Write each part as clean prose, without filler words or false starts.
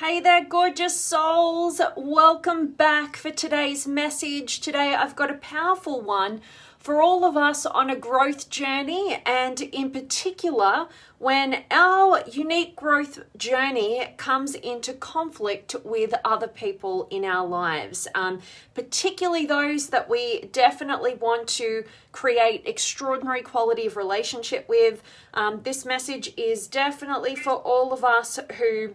Hey there, gorgeous souls. Welcome back for today's message. Today I've got a powerful one for all of us on a growth journey, and in particular when our unique growth journey comes into conflict with other people in our lives, particularly those that we definitely want to create extraordinary quality of relationship with. This message is definitely for all of us who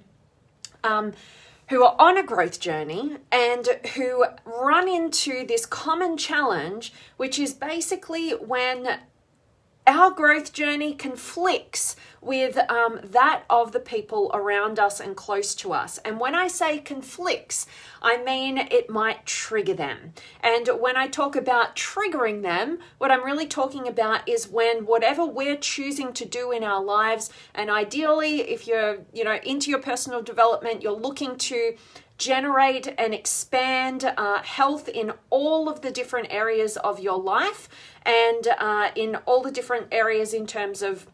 are on a growth journey and who run into this common challenge, which is basically when our growth journey conflicts with that of the people around us and close to us. And when I say conflicts, I mean it might trigger them. And when I talk about triggering them, what I'm really talking about is when whatever we're choosing to do in our lives, and ideally if you're into your personal development, you're looking to generate and expand health in all of the different areas of your life, and in all the different areas in terms of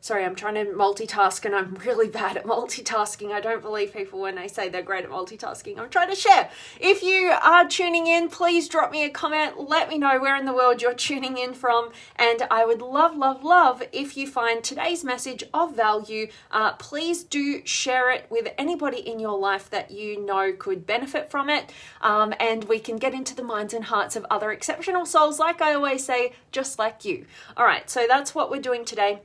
sorry, I'm trying to multitask and I'm really bad at multitasking. I don't believe people when they say they're great at multitasking. I'm trying to share. If you are tuning in, please drop me a comment. Let me know where in the world you're tuning in from. And I would love if you find today's message of value. Please do share it with anybody in your life that you know could benefit from it. And we can get into the minds and hearts of other exceptional souls, like I always say, just like you. All right, so that's what we're doing today.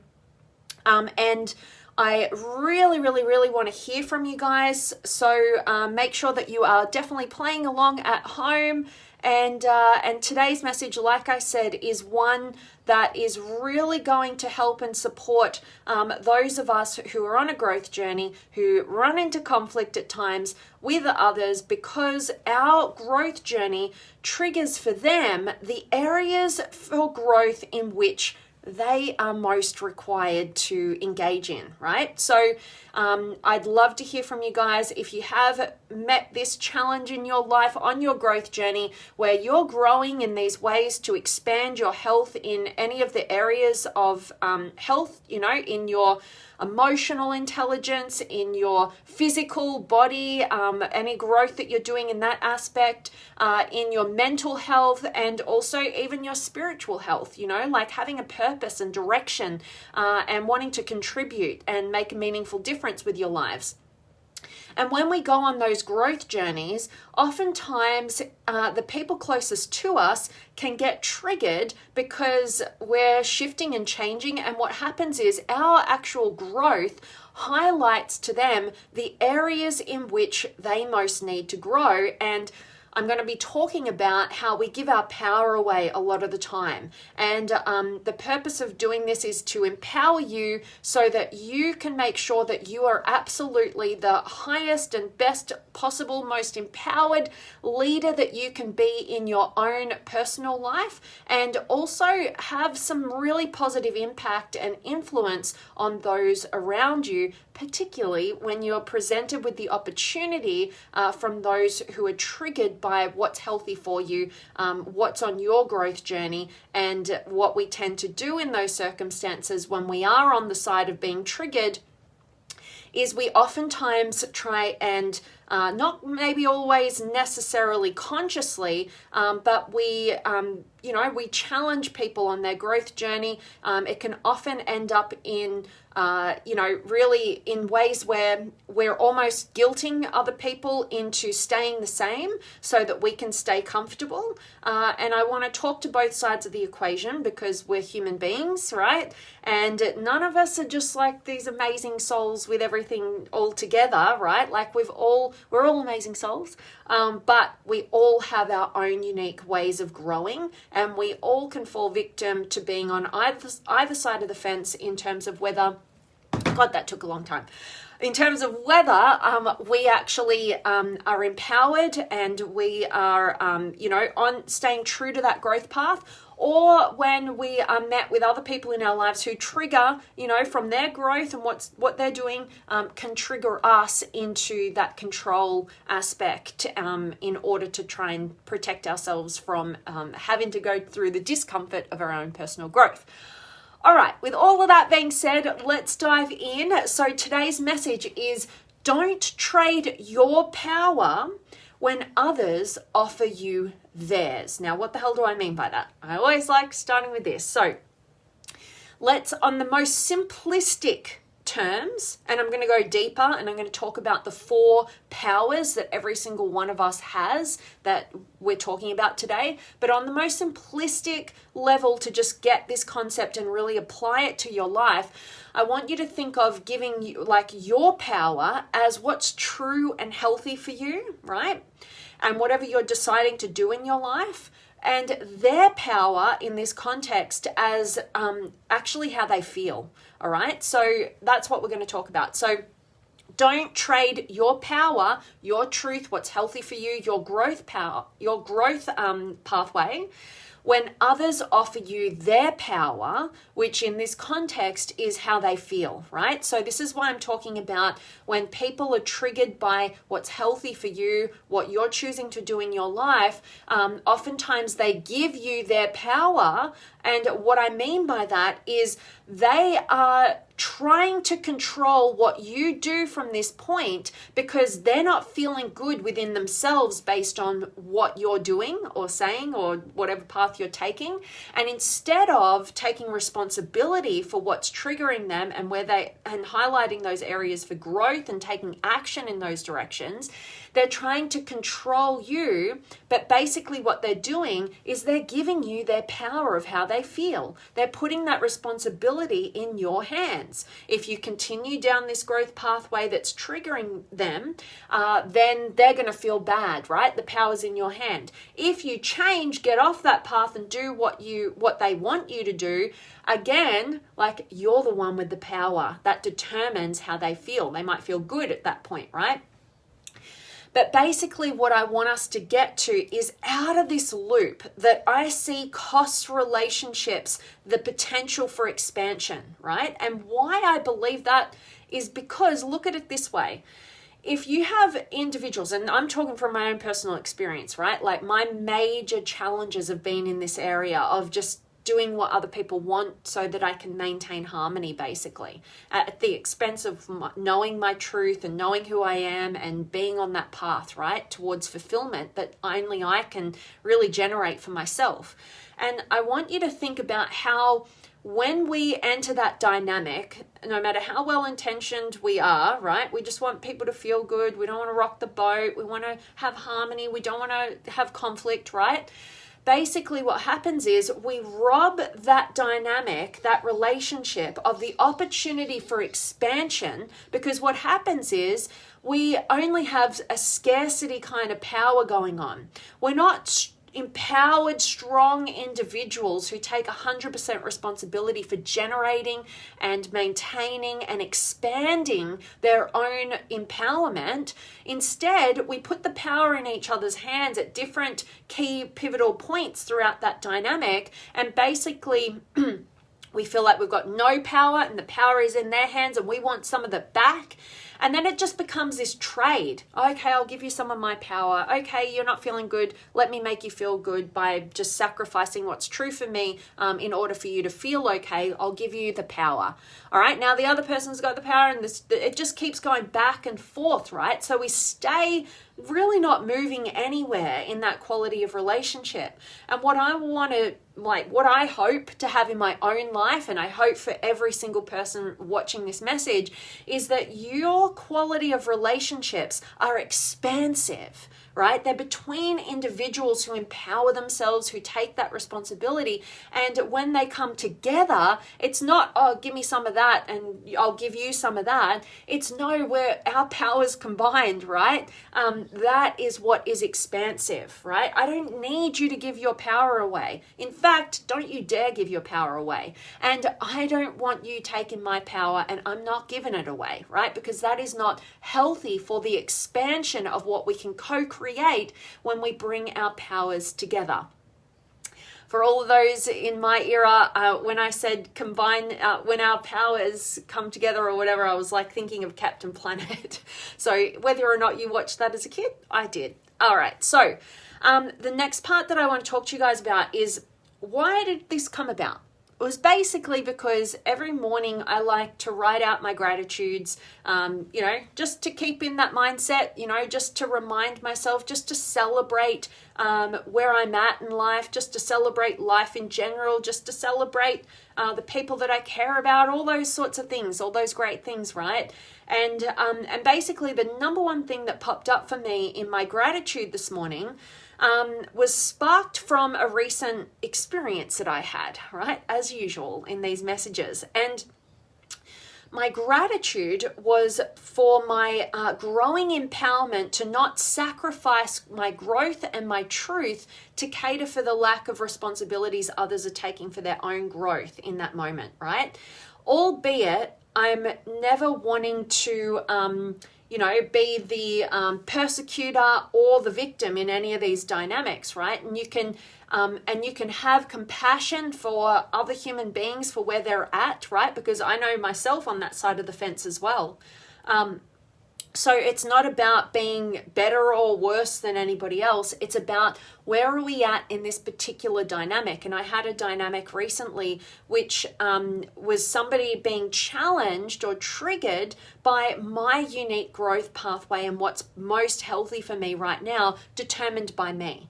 And I really want to hear from you guys. So make sure that you are definitely playing along at home. And today's message, like I said, is one that is really going to help and support those of us who are on a growth journey, who run into conflict at times with others, because our growth journey triggers for them the areas for growth in which they are most required to engage in, right? So I'd love to hear from you guys. If you have met this challenge in your life on your growth journey where you're growing in these ways to expand your health in any of the areas of health, in your emotional intelligence, in your physical body, any growth that you're doing in that aspect, in your mental health, and also even your spiritual health, like having a purpose and direction, and wanting to contribute and make a meaningful difference with your lives. And when we go on those growth journeys, oftentimes the people closest to us can get triggered because we're shifting and changing. And what happens is our actual growth highlights to them the areas in which they most need to grow. And I'm going to be talking about how we give our power away a lot of the time. And the purpose of doing this is to empower you so that you can make sure that you are absolutely the highest and best possible, most empowered leader that you can be in your own personal life, and also have some really positive impact and influence on those around you, particularly when you're presented with the opportunity from those who are triggered by what's healthy for you, what's on your growth journey. And what we tend to do in those circumstances when we are on the side of being triggered is we oftentimes try and not maybe always necessarily consciously, but we challenge people on their growth journey. It can often end up in really in ways where we're almost guilting other people into staying the same so that we can stay comfortable. And I want to talk to both sides of the equation because we're human beings, right? And none of us are just like these amazing souls with everything all together, right? Like we're all amazing souls, but we all have our own unique ways of growing, and we all can fall victim to being on either side of the fence in terms of whether, God, that took a long time. In terms of whether we actually are empowered and we are, on staying true to that growth path, or when we are met with other people in our lives who trigger, from their growth and what they're doing, can trigger us into that control aspect in order to try and protect ourselves from having to go through the discomfort of our own personal growth. All right, with all of that being said, let's dive in. So today's message is Don't trade your power when others offer you theirs. Now, what the hell do I mean by that? I always like starting with this. So let's, on the most simplistic terms, and I'm going to go deeper and I'm going to talk about the 4 powers that every single one of us has that we're talking about today. But on the most simplistic level, to just get this concept and really apply it to your life, I want you to think of giving you like your power as what's true and healthy for you, right? And whatever you're deciding to do in your life, and their power in this context as actually how they feel. All right, so that's what we're going to talk about. So don't trade your power, your truth, what's healthy for you, your growth power, your growth pathway, when others offer you their power, which in this context is how they feel, right? So this is why I'm talking about when people are triggered by what's healthy for you, what you're choosing to do in your life, oftentimes they give you their power. And what I mean by that is they are trying to control what you do from this point because they're not feeling good within themselves based on what you're doing or saying or whatever path you're taking. And instead of taking responsibility for what's triggering them and highlighting those areas for growth and taking action in those directions, they're trying to control you. But basically what they're doing is they're giving you their power of how they feel. They're putting that responsibility in your hands. If you continue down this growth pathway that's triggering them, then they're going to feel bad, right? The power's in your hand. If you change, get off that path and do what they want you to do, again, like you're the one with the power. That determines how they feel. They might feel good at that point, right? But basically what I want us to get to is out of this loop that I see costs relationships the potential for expansion, right? And why I believe that is because look at it this way. If you have individuals, and I'm talking from my own personal experience, right? Like my major challenges have been in this area of just doing what other people want so that I can maintain harmony, basically, at the expense of knowing my truth and knowing who I am and being on that path, right, towards fulfillment that only I can really generate for myself. And I want you to think about how when we enter that dynamic, no matter how well-intentioned we are, right, we just want people to feel good. We don't want to rock the boat. We want to have harmony. We don't want to have conflict, right? Basically what happens is we rob that dynamic, that relationship of the opportunity for expansion, because what happens is we only have a scarcity kind of power going on. We're not empowered, strong individuals who take 100% responsibility for generating and maintaining and expanding their own empowerment. Instead, we put the power in each other's hands at different key pivotal points throughout that dynamic, and basically we feel like we've got no power and the power is in their hands and we want some of it back. And then it just becomes this trade. Okay, I'll give you some of my power. Okay, you're not feeling good. Let me make you feel good by just sacrificing what's true for me in order for you to feel okay. I'll give you the power. All right, now the other person's got the power and it just keeps going back and forth, right? So we stay really not moving anywhere in that quality of relationship. And what I want to, what I hope to have in my own life, and I hope for every single person watching this message, is that your quality of relationships are expansive, right? They're between individuals who empower themselves, who take that responsibility. And when they come together, it's not, oh, give me some of that and I'll give you some of that. It's no, where our powers combined, right? That is what is expansive, right? I don't need you to give your power away. In fact, don't you dare give your power away. And I don't want you taking my power and I'm not giving it away, right? Because that is not healthy for the expansion of what we can co-create when we bring our powers together. For all of those in my era, when I said combine, when our powers come together or whatever, I was like thinking of Captain Planet. So whether or not you watched that as a kid, I did. All right. So the next part that I want to talk to you guys about is, why did this come about? was basically because every morning I like to write out my gratitudes, just to keep in that mindset, just to remind myself, just to celebrate where I'm at in life, just to celebrate life in general, just to celebrate the people that I care about, all those sorts of things, all those great things, right? And basically the number one thing that popped up for me in my gratitude this morning was sparked from a recent experience that I had, right? As usual in these messages. And my gratitude was for my growing empowerment to not sacrifice my growth and my truth to cater for the lack of responsibilities others are taking for their own growth in that moment, right? Albeit I'm never wanting to be the persecutor or the victim in any of these dynamics, right? And you can have compassion for other human beings for where they're at, right? Because I know myself on that side of the fence as well. So it's not about being better or worse than anybody else. It's about where are we at in this particular dynamic. And I had a dynamic recently which was somebody being challenged or triggered by my unique growth pathway and what's most healthy for me right now, determined by me.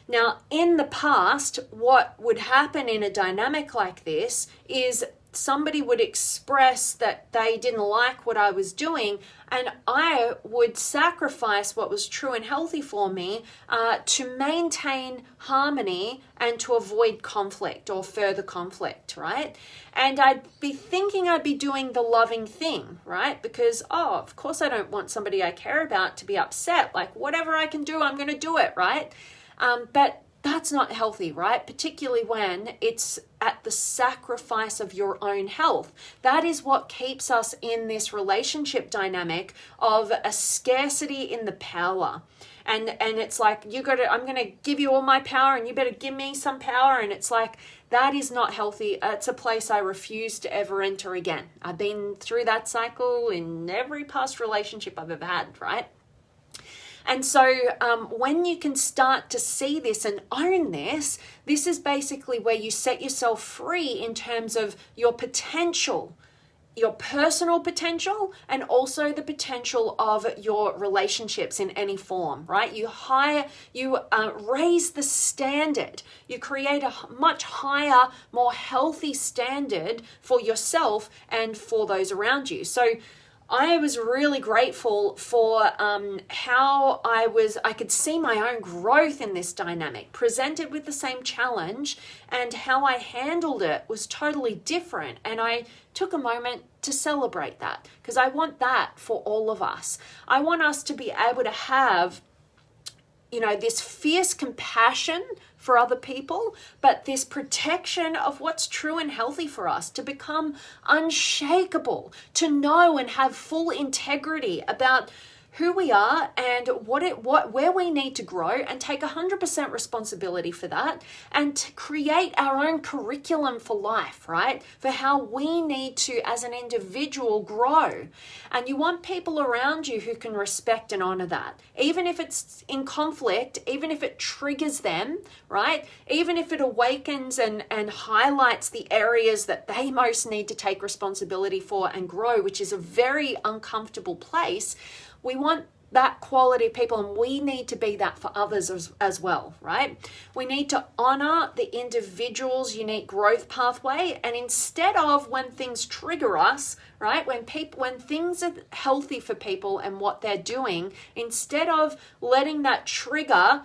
Now, in the past, what would happen in a dynamic like this is somebody would express that they didn't like what I was doing, and I would sacrifice what was true and healthy for me to maintain harmony and to avoid conflict or further conflict, right? And I'd be thinking I'd be doing the loving thing, right? Because, of course I don't want somebody I care about to be upset. Like, whatever I can do, I'm going to do it, right? But that's not healthy, right? Particularly when it's at the sacrifice of your own health. That is what keeps us in this relationship dynamic of a scarcity in the power. And it's like, I'm going to give you all my power and you better give me some power. And it's like, that is not healthy. It's a place I refuse to ever enter again. I've been through that cycle in every past relationship I've ever had, right? And so when you can start to see this and own this, this is basically where you set yourself free in terms of your potential, your personal potential, and also the potential of your relationships in any form, right? You raise the standard. You create a much higher, more healthy standard for yourself and for those around you. So I was really grateful for how I could see my own growth in this dynamic, presented with the same challenge, and how I handled it was totally different. And I took a moment to celebrate that, because I want that for all of us. I want us to be able to have, this fierce compassion for other people, but this protection of what's true and healthy for us, to become unshakable, to know and have full integrity about who we are and where we need to grow, and take 100% responsibility for that, and to create our own curriculum for life, right? For how we need to, as an individual, grow. And you want people around you who can respect and honor that, even if it's in conflict, even if it triggers them, right? Even if it awakens and highlights the areas that they most need to take responsibility for and grow, which is a very uncomfortable place. We want that quality of people, and we need to be that for others as well, right? We need to honor the individual's unique growth pathway, and instead of, when things trigger us, right, when things are healthy for people and what they're doing, instead of letting that trigger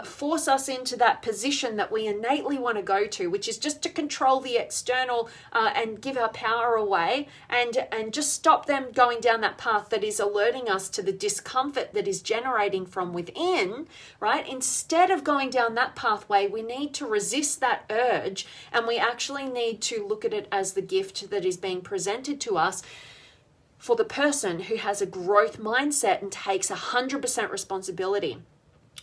force us into that position that we innately want to go to, which is just to control the external and give our power away, and just stop them going down that path that is alerting us to the discomfort that is generating from within, right? Instead of going down that pathway, we need to resist that urge, and we actually need to look at it as the gift that is being presented to us for the person who has a growth mindset and takes 100% responsibility.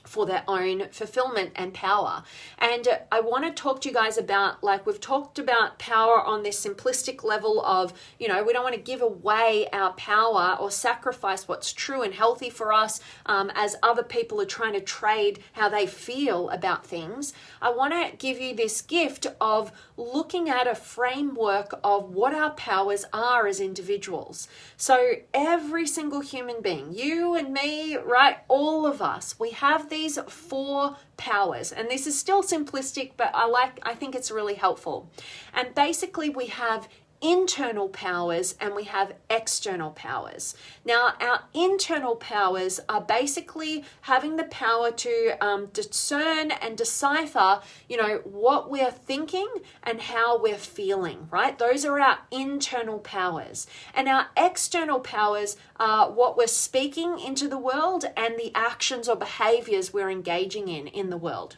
for their own fulfillment and power. And I want to talk to you guys about, like, we've talked about power on this simplistic level of, we don't want to give away our power or sacrifice what's true and healthy for us as other people are trying to trade how they feel about things. I want to give you this gift of looking at a framework of what our powers are as individuals. So every single human being, you and me, right, all of us, we have these 4 powers, and this is still simplistic, but I think it's really helpful. And basically we have internal powers and we have external powers. Now, our internal powers are basically having the power to discern and decipher, what we're thinking and how we're feeling, right? Those are our internal powers. And our external powers are what we're speaking into the world and the actions or behaviors we're engaging in the world.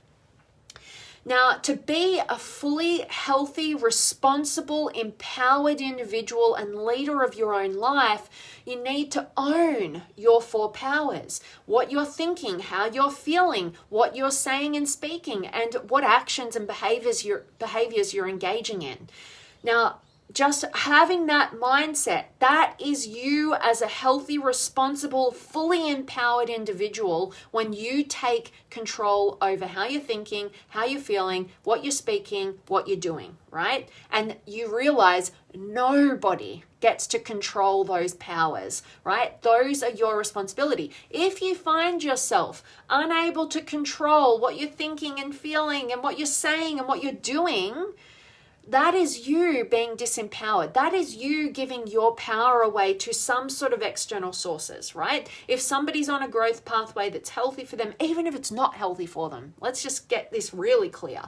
Now, to be a fully healthy, responsible, empowered individual and leader of your own life, you need to own your 4 powers. What you're thinking, how you're feeling, what you're saying and speaking, and what actions and behaviors you're engaging in. Now, just having that mindset, that is you as a healthy, responsible, fully empowered individual when you take control over how you're thinking, how you're feeling, what you're speaking, what you're doing, right? And you realize nobody gets to control those powers, right? Those are your responsibility. If you find yourself unable to control what you're thinking and feeling and what you're saying and what you're doing, that is you being disempowered. That is you giving your power away to some sort of external sources, right? If somebody's on a growth pathway that's healthy for them, even if it's not healthy for them, let's just get this really clear.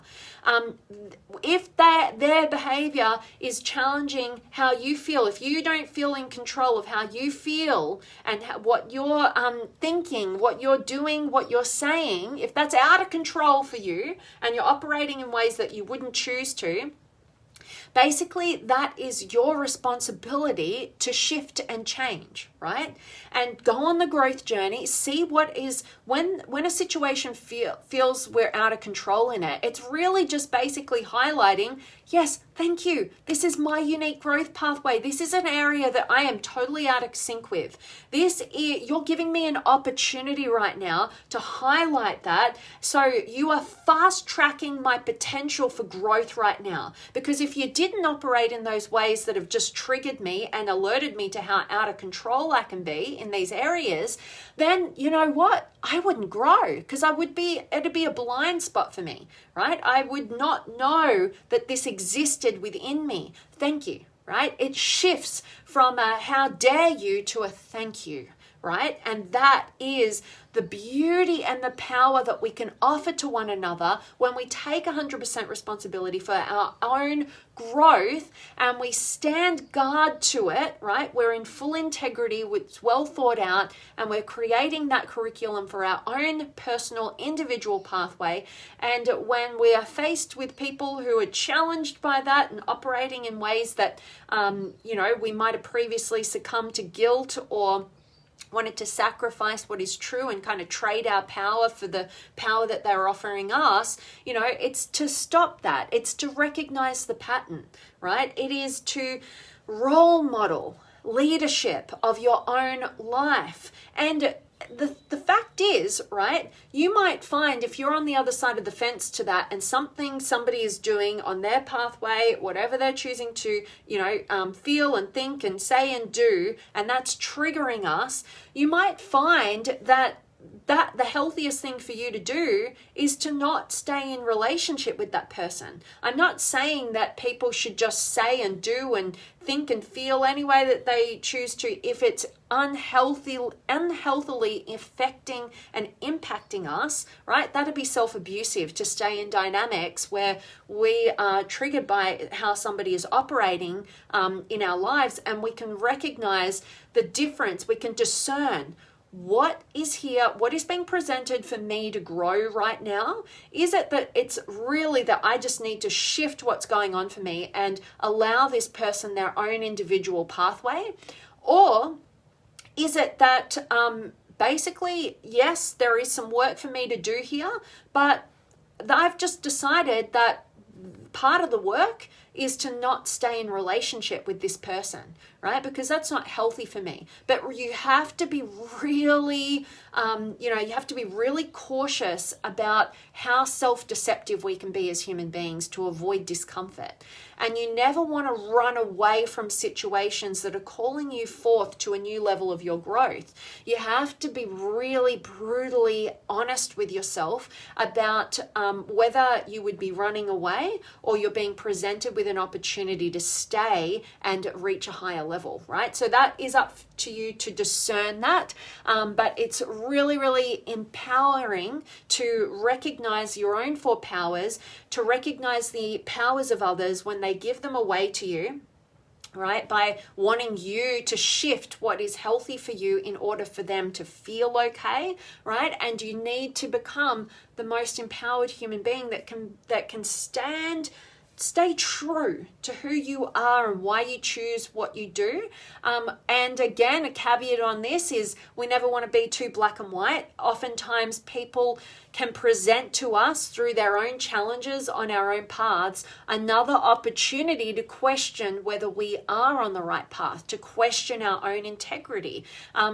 If their behavior is challenging how you feel, if you don't feel in control of how you feel and what you're thinking, what you're doing, what you're saying, if that's out of control for you and you're operating in ways that you wouldn't choose to, basically, that is your responsibility to shift and change, right? And go on the growth journey, see what is, when a situation feels we're out of control in it, it's really just basically highlighting, yes, thank you. This is my unique growth pathway. This is an area that I am totally out of sync with. You're giving me an opportunity right now to highlight that. So you are fast tracking my potential for growth right now. Because if you didn't operate in those ways that have just triggered me and alerted me to how out of control I can be in these areas, then you know what? I wouldn't grow because it'd be a blind spot for me, right? I would not know that this existed within me. Thank you, right? It shifts from a how dare you to a thank you, right? And that is the beauty and the power that we can offer to one another when we take 100% responsibility for our own growth and we stand guard to it, right? We're in full integrity, it's well thought out, and we're creating that curriculum for our own personal individual pathway. And when we are faced with people who are challenged by that and operating in ways that, we might have previously succumbed to guilt or wanted to sacrifice what is true and kind of trade our power for the power that they're offering us, it's to stop that. It's to recognize the pattern, right? It is to role model leadership of your own life. And the fact is, right, you might find if you're on the other side of the fence to that and something somebody is doing on their pathway, whatever they're choosing to, feel and think and say and do, and that's triggering us, you might find that the healthiest thing for you to do is to not stay in relationship with that person. I'm not saying that people should just say and do and think and feel any way that they choose to if it's unhealthily affecting and impacting us, right? That'd be self-abusive to stay in dynamics where we are triggered by how somebody is operating in our lives, and we can recognize the difference. We can discern what is here, what is being presented for me to grow right now. Is it that it's really that I just need to shift what's going on for me and allow this person their own individual pathway? Or is it that basically, yes, there is some work for me to do here, but I've just decided that part of the work is to not stay in relationship with this person, right? Because that's not healthy for me. But you have to be really, you have to be really cautious about how self-deceptive we can be as human beings to avoid discomfort. And you never want to run away from situations that are calling you forth to a new level of your growth. You have to be really brutally honest with yourself about whether you would be running away or you're being presented with an opportunity to stay and reach a higher level, right? So that is up to you to discern that, but it's really, really empowering to recognize your own four powers, to recognize the powers of others when they give them away to you, right? By wanting you to shift what is healthy for you in order for them to feel okay, right? And you need to become the most empowered human being that can stay true to who you are and why you choose what you do. And again, a caveat on this is we never want to be too black and white. Oftentimes people can present to us through their own challenges on our own paths another opportunity to question whether we are on the right path, to question our own integrity.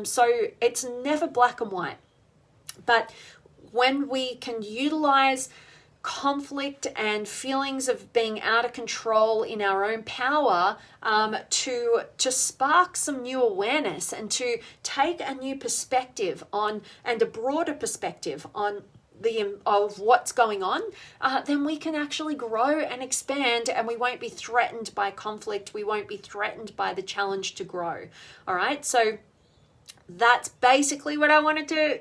So it's never black and white. But when we can utilize conflict and feelings of being out of control in our own power to spark some new awareness and to take a new perspective on, and a broader perspective on of what's going on, then we can actually grow and expand, and we won't be threatened by conflict. We won't be threatened by the challenge to grow. All right, so that's basically what I wanted to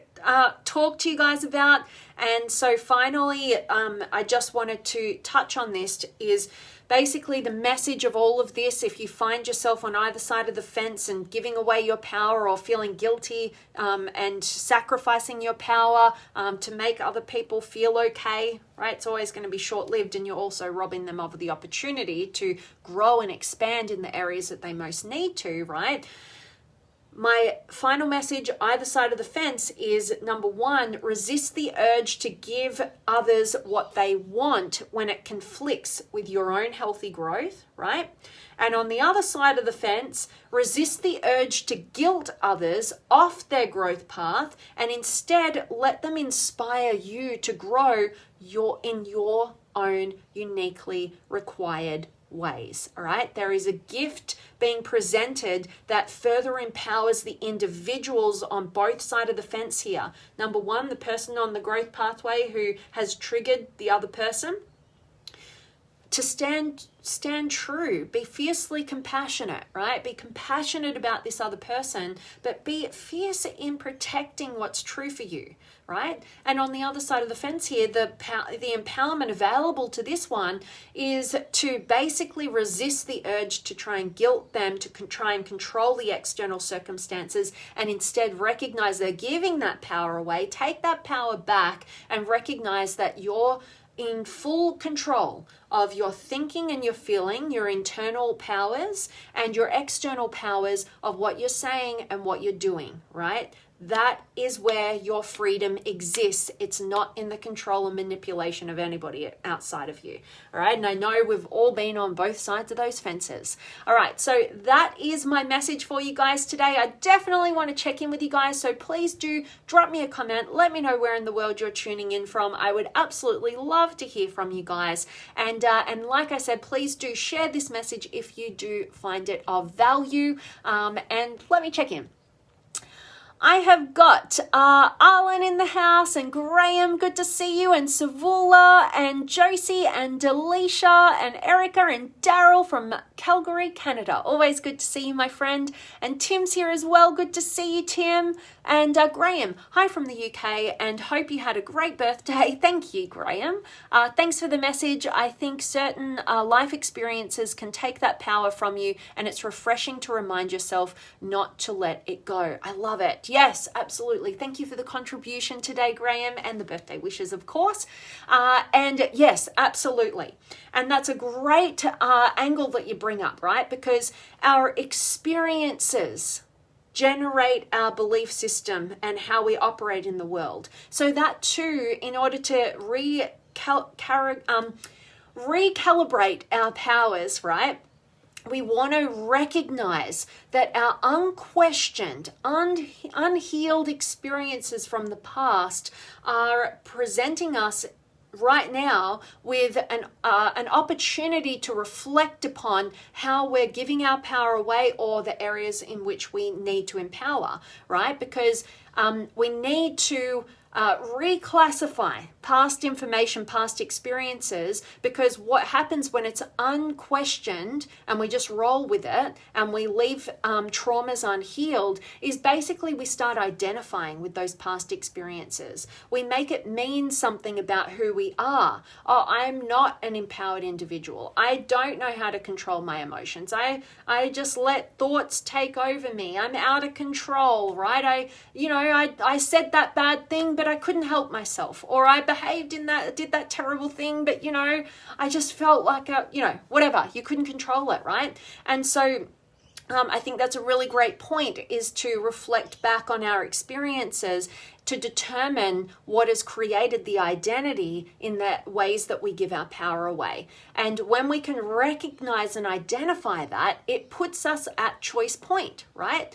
talk to you guys about. And so finally, I just wanted to touch on this, is basically the message of all of this. If you find yourself on either side of the fence and giving away your power or feeling guilty and sacrificing your power to make other people feel okay, right? It's always going to be short-lived, and you're also robbing them of the opportunity to grow and expand in the areas that they most need to, right? My final message, either side of the fence, is number one, resist the urge to give others what they want when it conflicts with your own healthy growth, right? And on the other side of the fence, resist the urge to guilt others off their growth path, and instead let them inspire you to grow in your own uniquely required ways. All right, there is a gift being presented that further empowers the individuals on both sides of the fence here. Number one, the person on the growth pathway who has triggered the other person, to stand true, be fiercely compassionate, right? Be compassionate about this other person, but be fierce in protecting what's true for you, right? And on the other side of the fence here, the empowerment available to this one is to basically resist the urge to try and guilt them, to try and control the external circumstances, and instead recognize they're giving that power away, take that power back, and recognize that you're in full control of your thinking and your feeling, your internal powers and your external powers of what you're saying and what you're doing, right? That is where your freedom exists. It's not in the control and manipulation of anybody outside of you. All right. And I know we've all been on both sides of those fences. All right. So that is my message for you guys today. I definitely want to check in with you guys. So please do drop me a comment. Let me know where in the world you're tuning in from. I would absolutely love to hear from you guys. And like I said, please do share this message if you do find it of value. And let me check in. I have got Arlen in the house, and Graham, good to see you, and Savula, and Josie, and Delisha, and Erica, and Daryl from Calgary, Canada. Always good to see you, my friend. And Tim's here as well. Good to see you, Tim. And Graham, hi from the UK, and hope you had a great birthday. Thank you, Graham. Thanks for the message. I think certain life experiences can take that power from you, and it's refreshing to remind yourself not to let it go. I love it. Yes, absolutely. Thank you for the contribution today, Graham, and the birthday wishes, of course. And yes, absolutely. And that's a great angle that you bring up, right? Because our experiences generate our belief system and how we operate in the world. So that too, in order to recalibrate our powers, right? We want to recognize that our unquestioned, unhealed experiences from the past are presenting us right now with an opportunity to reflect upon how we're giving our power away, or the areas in which we need to empower, right? Because we need to reclassify past information, past experiences, because what happens when it's unquestioned and we just roll with it and we leave traumas unhealed is basically we start identifying with those past experiences. We make it mean something about who we are. Oh, I'm not an empowered individual. I don't know how to control my emotions. I just let thoughts take over me. I'm out of control, right? I said that bad thing, but I couldn't help myself. Or I behaved did that terrible thing, but I just felt like whatever. You couldn't control it, right? And so I think that's a really great point, is to reflect back on our experiences to determine what has created the identity in the ways that we give our power away. And when we can recognize and identify that, it puts us at choice point, right?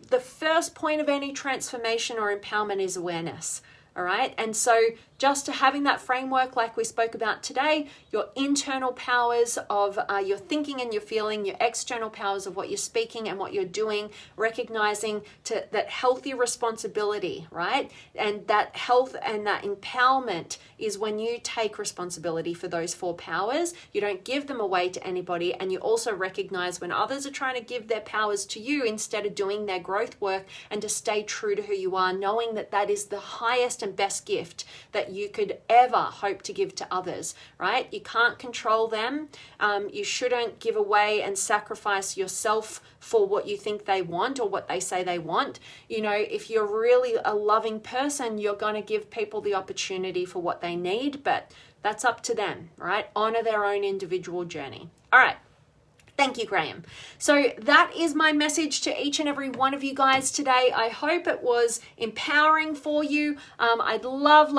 The first point of any transformation or empowerment is awareness. All right. And so just having that framework like we spoke about today, your internal powers of your thinking and your feeling, your external powers of what you're speaking and what you're doing, recognizing that healthy responsibility, right? And that health and that empowerment is when you take responsibility for those 4 powers. You don't give them away to anybody. And you also recognize when others are trying to give their powers to you instead of doing their growth work, and to stay true to who you are, knowing that that is the highest and best gift that you could ever hope to give to others, right? You can't control them. You shouldn't give away and sacrifice yourself for what you think they want or what they say they want. If you're really a loving person, you're going to give people the opportunity for what they need, but that's up to them, right? Honor their own individual journey. All right. Thank you, Graham. So that is my message to each and every one of you guys today. I hope it was empowering for you. I'd love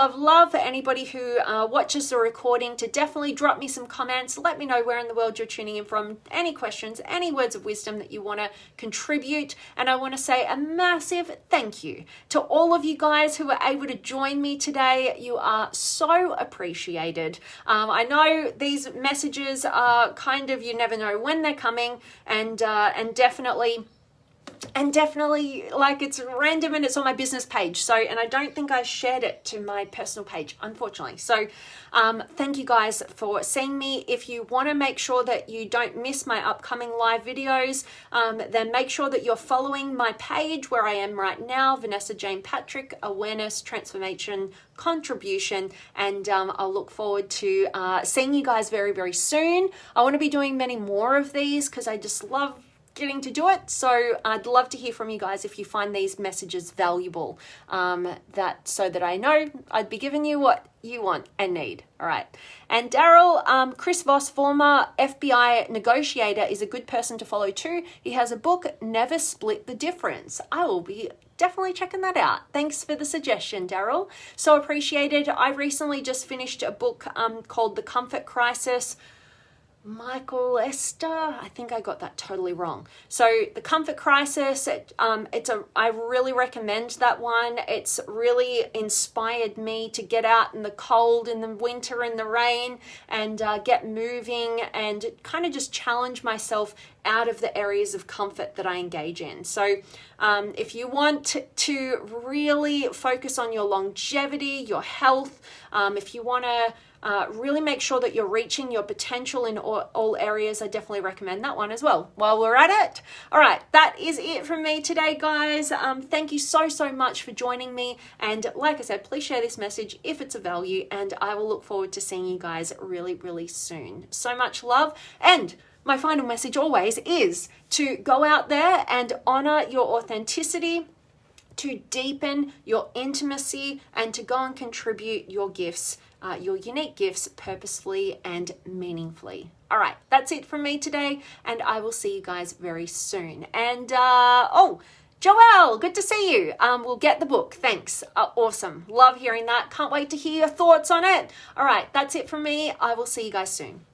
for anybody who watches the recording to definitely drop me some comments. Let me know where in the world you're tuning in from, any questions, any words of wisdom that you want to contribute. And I want to say a massive thank you to all of you guys who were able to join me today. You are so appreciated. I know these messages are kind of, you never know when they're coming, and definitely like it's random and it's on my business page. So, and I don't think I shared it to my personal page, unfortunately. So thank you guys for seeing me. If you want to make sure that you don't miss my upcoming live videos, then make sure that you're following my page where I am right now, Vanessa Jane Patrick, Awareness, Transformation, Contribution, and I'll look forward to seeing you guys very, very soon. I want to be doing many more of these because I just love getting to do it. So I'd love to hear from you guys if you find these messages valuable, so that I know I'd be giving you what you want and need. All right. And Daryl, Chris Voss, former FBI negotiator, is a good person to follow too. He has a book, Never Split the Difference. I will be definitely checking that out. Thanks for the suggestion, Daryl. So appreciated. I recently just finished a book called The Comfort Crisis. Michael Esther, I think I got that totally wrong. So The Comfort Crisis, I really recommend that one. It's really inspired me to get out in the cold, in the winter, in the rain, and get moving and kind of just challenge myself out of the areas of comfort that I engage in. So if you want to really focus on your longevity, your health, if you want to really make sure that you're reaching your potential in all areas, I definitely recommend that one as well. While we're at it. All right, that is it from me today, guys. Thank you so much for joining me. And like I said, please share this message if it's of value, and I will look forward to seeing you guys really, really soon. So much love. And my final message always is to go out there and honor your authenticity. to deepen your intimacy and to go and contribute your gifts, your unique gifts, purposefully and meaningfully. All right, that's it from me today, and I will see you guys very soon. And Joelle, good to see you. We'll get the book. Thanks. Awesome. Love hearing that. Can't wait to hear your thoughts on it. All right, that's it from me. I will see you guys soon.